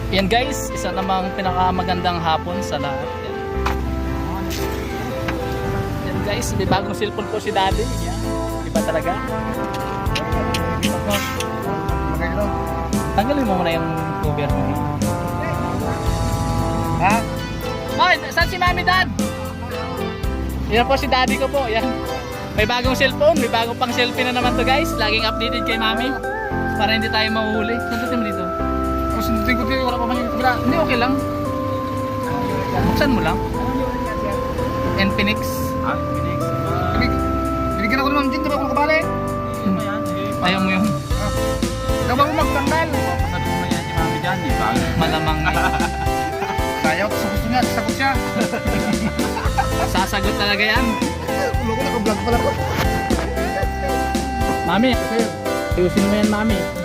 Yan guys, isa namang pinakamagandang hapon sa lahat. Yan guys, may bagong cellphone po si Daddy. Yan. Iba talaga. Tanggalin mo muna yung cover mo. Ha? Boy, saan si Mami Dad? Yan po si Daddy ko po. Yan. May bagong cellphone, may bagong pang selfie na naman to guys. Laging updated kay Mami. Para hindi tayo mahuhuli. Sundutin mo dito. Sundutin ko dito, wala pa man yung kabila. Hindi, okay lang. Buksan mo lang. Infinix. Infinix. Binigyan ako naman din, di ba ako nakabali? Ayaw mo yun. Ikaw ba mo magtanggal? Sabi mo yan si Mami dyan, di ba? Malamang Sayaw, sa gusto niya, sasagot siya. sasagot talaga yan. Ulo ko, naka-vlog pala ko. Mami, ayusin mo yan Mami.